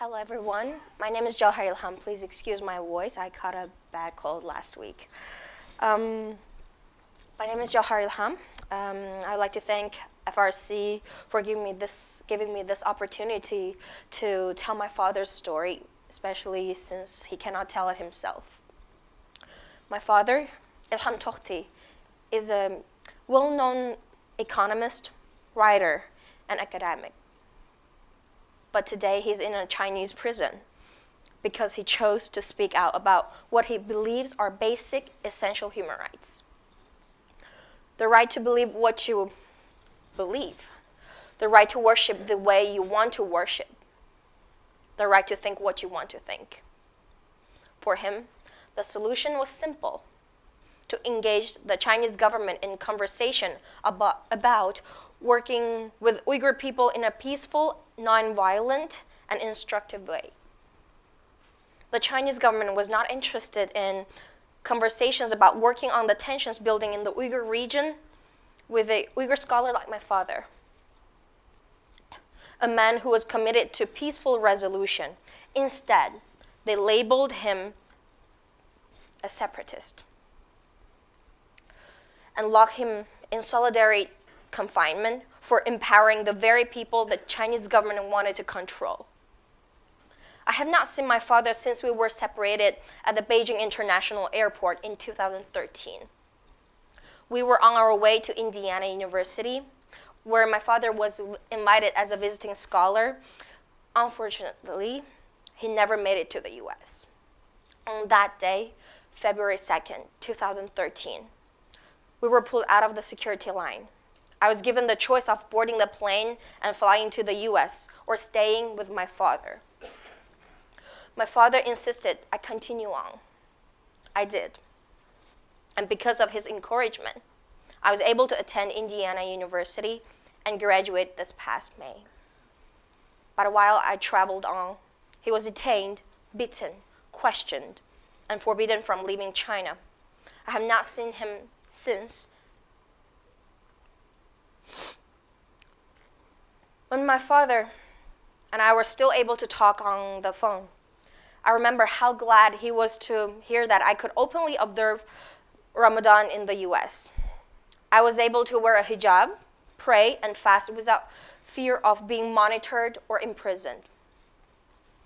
Hello everyone, my name is Jewher Ilham. Please excuse my voice, I caught a bad cold last week. My name is Jewher Ilham. I would like to thank FRC for giving me this opportunity to tell my father's story, especially since he cannot tell it himself. My father, Ilham Tohti, is a well-known economist, writer, and academic. But today he's in a Chinese prison because he chose to speak out about what he believes are basic, essential human rights. The right to believe what you believe, the right to worship the way you want to worship, the right to think what you want to think. For him, the solution was simple: to engage the Chinese government in conversation about working with Uyghur people in a peaceful, non-violent, and instructive way. The Chinese government was not interested in conversations about working on the tensions building in the Uyghur region with a Uyghur scholar like my father, a man who was committed to peaceful resolution. Instead, they labeled him a separatist and locked him in solitary confinement for empowering the very people the Chinese government wanted to control. I have not seen my father since we were separated at the Beijing International Airport in 2013. We were on our way to Indiana University, where my father was invited as a visiting scholar. Unfortunately, he never made it to the US. On that day, February 2nd, 2013, we were pulled out of the security line. I was given the choice of boarding the plane and flying to the US or staying with my father. My father insisted I continue on. I did. And because of his encouragement, I was able to attend Indiana University and graduate this past May. But while I traveled on, he was detained, beaten, questioned, and forbidden from leaving China. I have not seen him since. When my father and I were still able to talk on the phone, I remember how glad he was to hear that I could openly observe Ramadan in the US. I was able to wear a hijab, pray, and fast without fear of being monitored or imprisoned.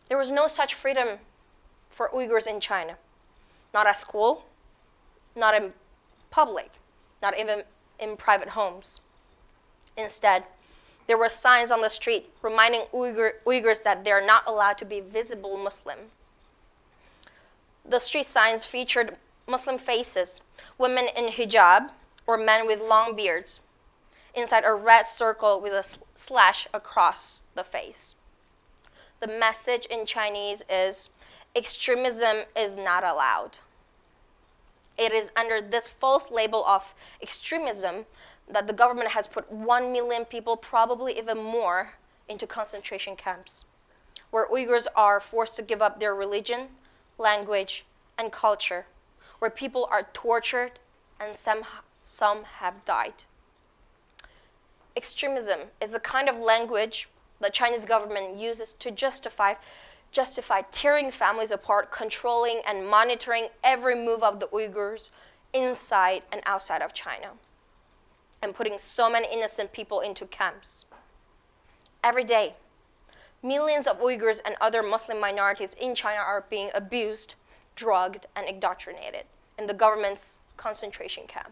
There was no such freedom for Uyghurs in China, not at school, not in public, not even in private homes. Instead, there were signs on the street reminding Uyghurs that they are not allowed to be visible Muslim. The street signs featured Muslim faces, women in hijab, or men with long beards, inside a red circle with a slash across the face. The message in Chinese is, extremism is not allowed. It is under this false label of extremism that the government has put 1 million people, probably even more, into concentration camps, where Uyghurs are forced to give up their religion, language, and culture, where people are tortured and some have died. Extremism is the kind of language the Chinese government uses to justify tearing families apart, controlling and monitoring every move of the Uyghurs inside and outside of China, and putting so many innocent people into camps. Every day, millions of Uyghurs and other Muslim minorities in China are being abused, drugged, and indoctrinated in the government's concentration camp.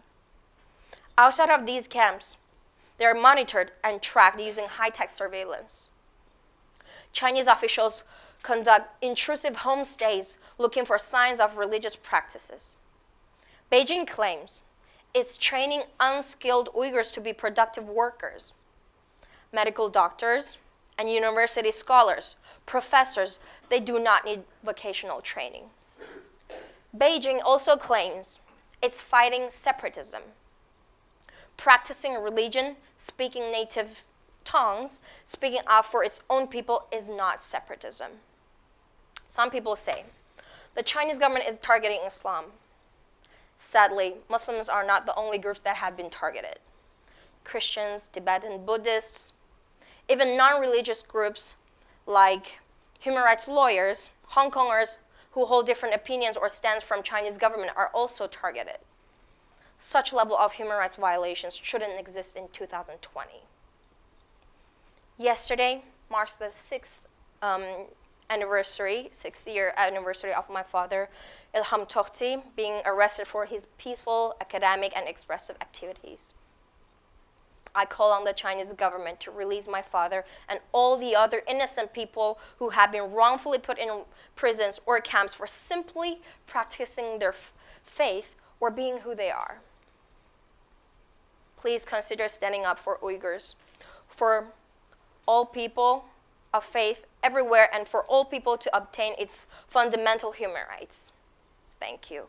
Outside of these camps, they are monitored and tracked using high-tech surveillance. Chinese officials conduct intrusive homestays looking for signs of religious practices. Beijing claims it's training unskilled Uyghurs to be productive workers. Medical doctors and university scholars, professors, they do not need vocational training. Beijing also claims it's fighting separatism. Practicing religion, speaking native tongues, speaking out for its own people is not separatism. Some people say the Chinese government is targeting Islam. Sadly, Muslims are not the only groups that have been targeted. Christians, Tibetan Buddhists, even non-religious groups like Human rights lawyers, Hong Kongers who hold different opinions or stands from Chinese government are also targeted. Such level of human rights violations shouldn't exist in 2020. Yesterday marks the sixth year anniversary of my father, Ilham Tohti, being arrested for his peaceful, academic, and expressive activities. I call on the Chinese government to release my father and all the other innocent people who have been wrongfully put in prisons or camps for simply practicing their faith or being who they are. Please consider standing up for Uyghurs, for all people of faith everywhere, and for all people to obtain its fundamental human rights. Thank you.